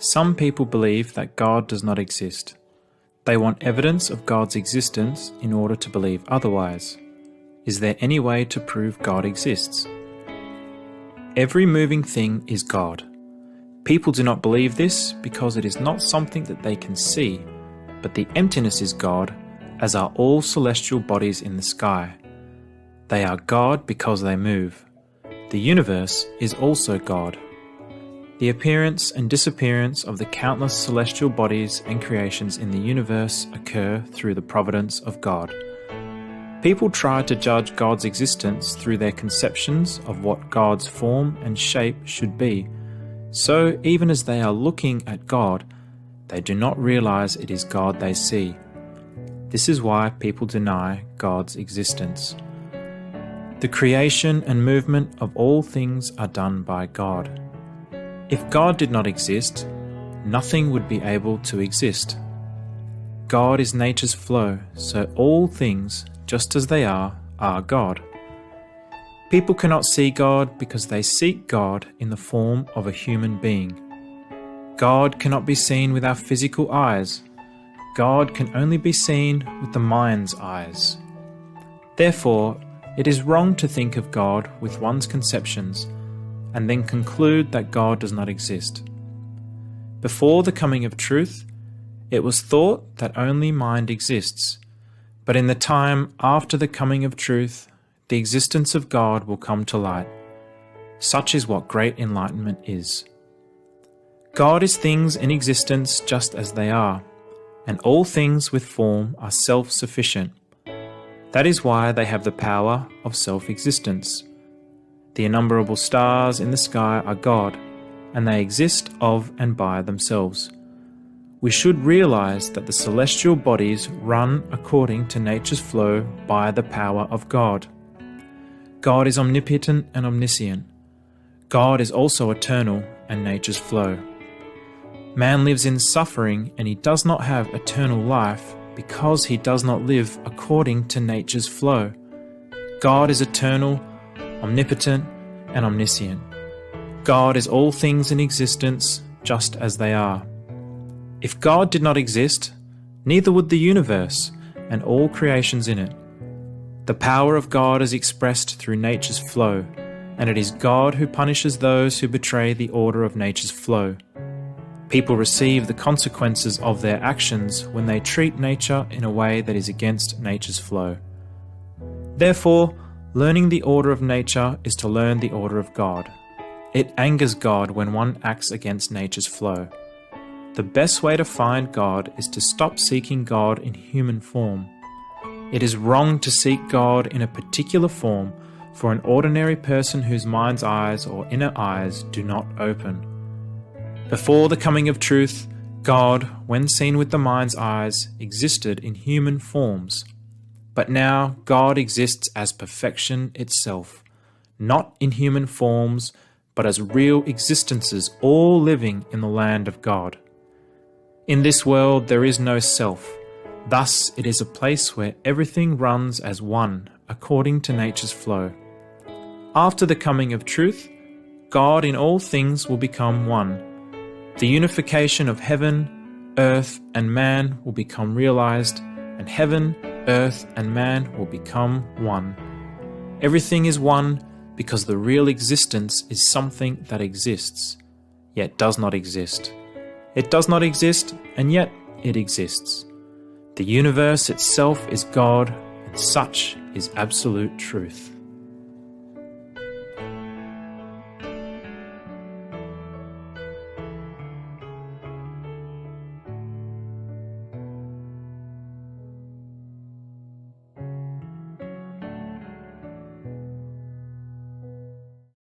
Some people believe that God does not exist. They want evidence of God's existence in order to believe otherwise. Is there any way to prove God exists? Every moving thing is God. People do not believe this because it is not something that they can see, but the emptiness is God, as are all celestial bodies in the sky. They are God because they move. The universe is also God. The appearance and disappearance of the countless celestial bodies and creations in the universe occur through the providence of God. People try to judge God's existence through their conceptions of what God's form and shape should be. So, even as they are looking at God, they do not realize it is God they see. This is why people deny God's existence. The creation and movement of all things are done by God. If God did not exist, nothing would be able to exist. God is nature's flow, so all things, just as they are God. People cannot see God because they seek God in the form of a human being. God cannot be seen with our physical eyes. God can only be seen with the mind's eyes. Therefore, it is wrong to think of God with one's conceptions and then conclude that God does not exist. Before the coming of truth, it was thought that only mind exists, but in the time after the coming of truth, the existence of God will come to light. Such is what great enlightenment is. God is things in existence just as they are, and all things with form are self-sufficient. That is why they have the power of self-existence. The innumerable stars in the sky are God, and they exist of and by themselves. We should realize that the celestial bodies run according to nature's flow by the power of God. God is omnipotent and omniscient. God is also eternal and nature's flow. Man lives in suffering and he does not have eternal life because he does not live according to nature's flow. God is eternal, omnipotent, and omniscient. God is all things in existence just as they are. If God did not exist, neither would the universe and all creations in it. The power of God is expressed through nature's flow, and it is God who punishes those who betray the order of nature's flow. People receive the consequences of their actions when they treat nature in a way that is against nature's flow. Therefore, learning the order of nature is to learn the order of God. It angers God when one acts against nature's flow. The best way to find God is to stop seeking God in human form. It is wrong to seek God in a particular form for an ordinary person whose mind's eyes or inner eyes do not open. Before the coming of truth, God, when seen with the mind's eyes, existed in human forms. But now God exists as perfection itself, not in human forms, but as real existences all living in the land of God. In this world there is no self. Thus it is a place where everything runs as one, according to nature's flow. After the coming of truth, God in all things will become one. The unification of heaven, earth, and man will become realized, and heaven, earth, and man will become one. Everything is one because the real existence is something that exists, yet does not exist. It does not exist, and yet it exists. The universe itself is God, and such is absolute truth.